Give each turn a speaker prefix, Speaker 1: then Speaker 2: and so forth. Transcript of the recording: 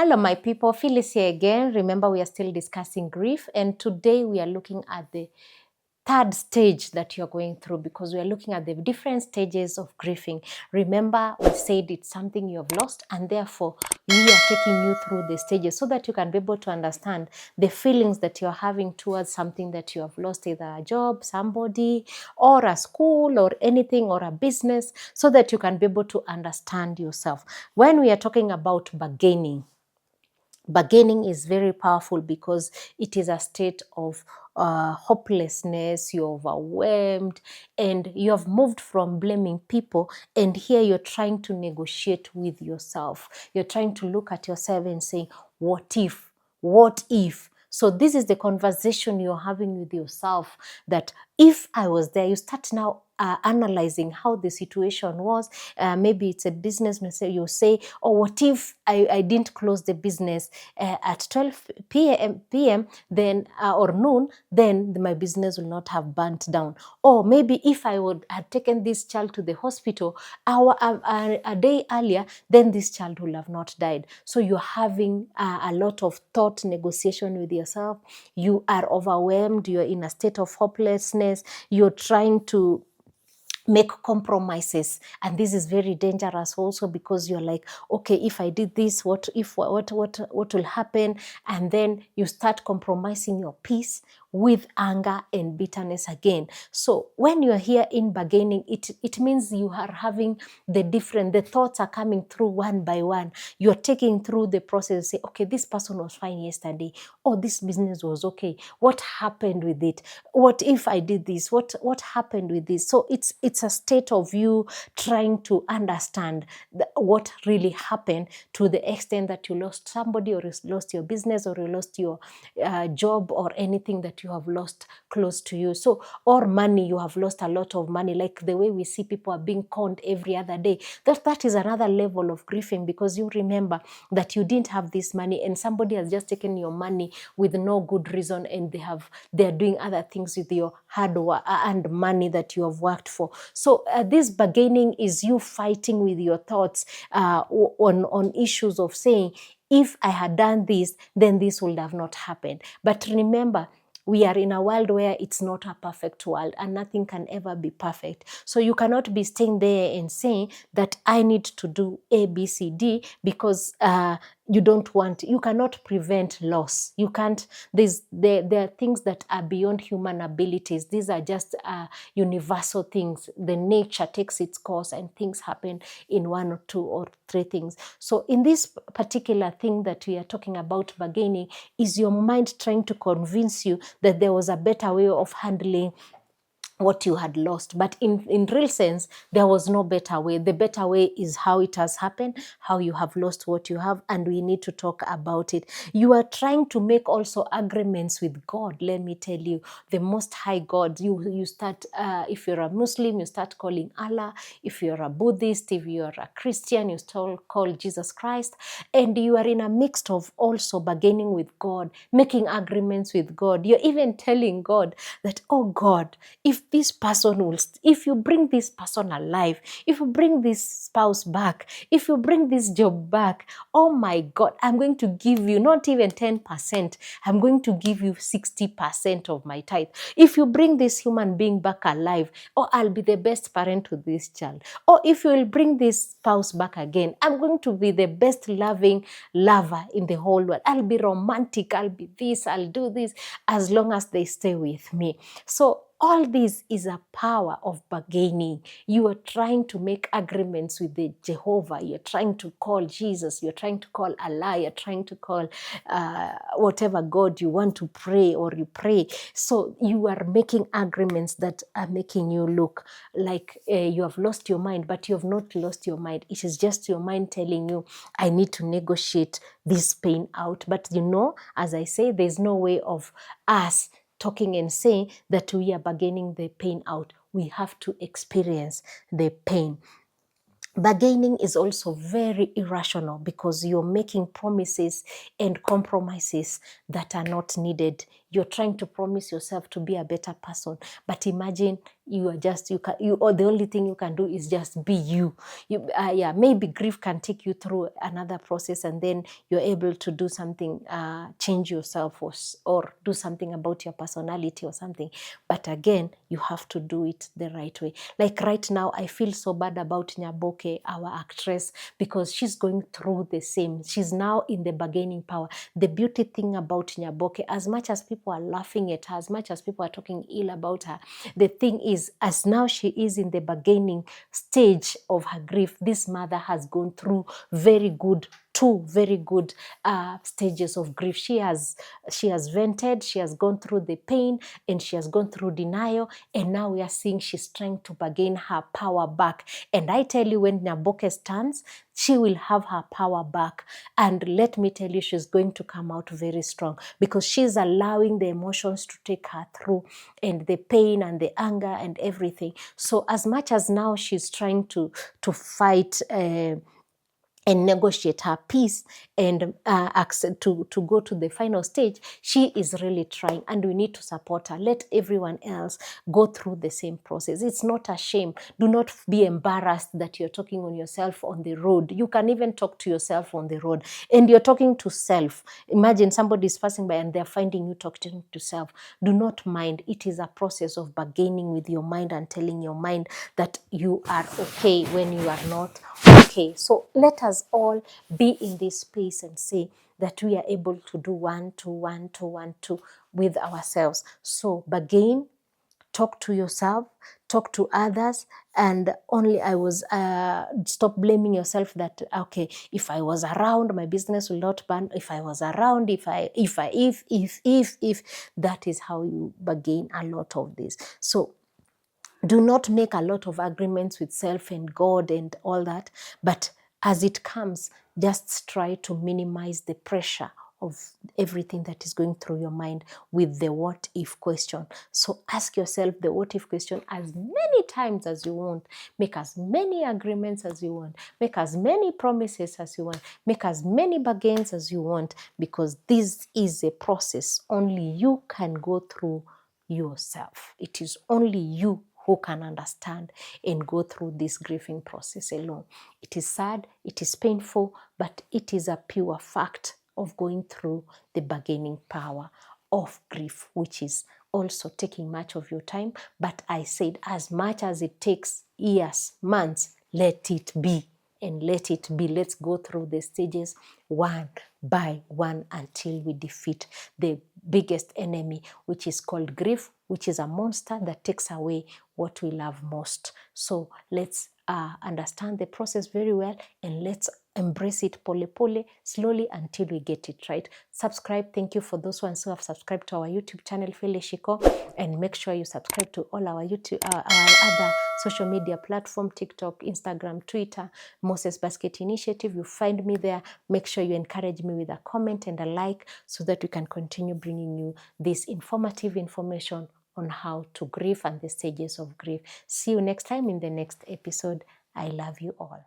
Speaker 1: Hello, my people. Phyllis here again. Remember, we are still discussing grief, and today we are looking at the third stage that you're going through because we are looking at the different stages of grieving. Remember, we said it's something you have lost, and therefore we are taking you through the stages so that you can be able to understand the feelings that you're having towards something that you have lost, either a job, somebody, or a school, or anything, or a business, so that you can be able to understand yourself. When we are talking about bargaining is very powerful because it is a state of hopelessness. You're overwhelmed and you have moved from blaming people, and here you're trying to negotiate with yourself. You're trying to look at yourself and say, what if? What if? So this is the conversation you're having with yourself, that if I was there, you start now analyzing how the situation was. Maybe it's a business, you say, oh, what if I didn't close the business at 12 p.m. then or noon, then my business will not have burnt down. Or maybe if I would have taken this child to the hospital a day earlier, then this child will have not died. So you're having a lot of thought negotiation with yourself. You are overwhelmed. You're in a state of hopelessness. You're trying to make compromises, and this is very dangerous also because you're like, okay, if I did this, what will happen? And then you start compromising your peace with anger and bitterness again. So when you're here in bargaining, it means you are having the thoughts are coming through one by one. You're taking through the process, say, okay, this person was fine yesterday, or this business was okay, what happened with it? What if I did this? What happened with this? So it's a state of you trying to understand what really happened, to the extent that you lost somebody, or you lost your business, or you lost your job, or anything that you have lost close to you. So, or money, you have lost a lot of money, like the way we see people are being conned every other day. That is another level of grieving, because you remember that you didn't have this money and somebody has just taken your money with no good reason, and they're doing other things with your hard work and money that you have worked for. So this bargaining is you fighting with your thoughts on issues of saying, if I had done this, then this would have not happened. But remember, we are in a world where it's not a perfect world, and nothing can ever be perfect. So you cannot be staying there and saying that I need to do A, B, C, D, because you cannot prevent loss. You can't, there are things that are beyond human abilities. These are just universal things. The nature takes its course and things happen in one or two or three things. So in this particular thing that we are talking about, bargaining, is your mind trying to convince you that there was a better way of handling what you had lost. But in real sense, there was no better way. The better way is how it has happened, how you have lost what you have, and we need to talk about it. You are trying to make also agreements with God. Let me tell you, the Most High God. You start, if you're a Muslim, you start calling Allah. If you're a Buddhist, if you're a Christian, you still call Jesus Christ. And you are in a mix of also bargaining with God, making agreements with God. You're even telling God that, oh God, if you bring this person alive, if you bring this spouse back, if you bring this job back, oh my God, I'm going to give you not even 10%, I'm going to give you 60% of my tithe. If you bring this human being back alive, oh, I'll be the best parent to this child. Or if you will bring this spouse back again, I'm going to be the best loving lover in the whole world. I'll be romantic, I'll be this, I'll do this, as long as they stay with me. So all this is a power of bargaining. You are trying to make agreements with the Jehovah. You're trying to call Jesus. You're trying to call Allah. You're trying to call whatever God you want to pray, or you pray. So you are making agreements that are making you look like you have lost your mind, but you have not lost your mind. It is just your mind telling you, I need to negotiate this pain out. But as I say, there's no way of us talking and saying that we are bargaining the pain out. We have to experience the pain. Bargaining is also very irrational because you're making promises and compromises that are not needed. you're trying to promise yourself to be a better person. But imagine you are just, or the only thing you can do is just be you. Yeah, maybe grief can take you through another process, and then you're able to do something, change yourself, or do something about your personality or something. But again, you have to do it the right way. Like right now, I feel so bad about Nyaboke, our actress, because she's going through the same. She's now in the bargaining power. The beauty thing about Nyaboke, as much as people are laughing at her, as much as people are talking ill about her, the thing is, as now she is in the bargaining stage of her grief, this mother has gone through two very good stages of grief. She has vented, she has gone through the pain, and she has gone through denial, and now we are seeing she's trying to bargain her power back. And I tell you, when Nyaboke stands, she will have her power back. And let me tell you, she's going to come out very strong, because she's allowing the emotions to take her through, and the pain and the anger and everything. So as much as now she's trying to fight and negotiate her peace and to go to the final stage, she is really trying, and we need to support her. Let everyone else go through the same process. It's not a shame. Do not be embarrassed that you're talking on yourself on the road. You can even talk to yourself on the road, and you're talking to self. Imagine somebody is passing by and they're finding you talking to self. Do not mind. It is a process of bargaining with your mind and telling your mind that you are okay when you are not okay. So let us all be in this space and say that we are able to do 1, 2, 1, 2, 1, 2 with ourselves. So bargain, talk to yourself, talk to others, and only stop blaming yourself that, okay, if I was around, my business will not burn. If I was around, if that is how you bargain a lot of this. So do not make a lot of agreements with self and God and all that, but as it comes, just try to minimize the pressure of everything that is going through your mind with the what if question. So ask yourself the what if question as many times as you want. Make as many agreements as you want. Make as many promises as you want. Make as many bargains as you want, because this is a process only you can go through yourself. It is only you who can understand and go through this grieving process alone. It is sad, it is painful, but it is a pure fact of going through the bargaining power of grief, which is also taking much of your time. But I said, as much as it takes years, months, let it be. And let it be. Let's go through the stages one by one until we defeat the biggest enemy, which is called grief, which is a monster that takes away what we love most. So let's understand the process very well, and let's embrace it pole, slowly, until we get it right. Subscribe. Thank you for those ones who have subscribed to our YouTube channel, Fele Shiko, and make sure you subscribe to all our our other social media platform, TikTok, Instagram, Twitter, Moses Basket Initiative. You find me there. Make sure you encourage me with a comment and a like, so that we can continue bringing you this informative information on how to grieve and the stages of grief. See you next time in the next episode. I love you all.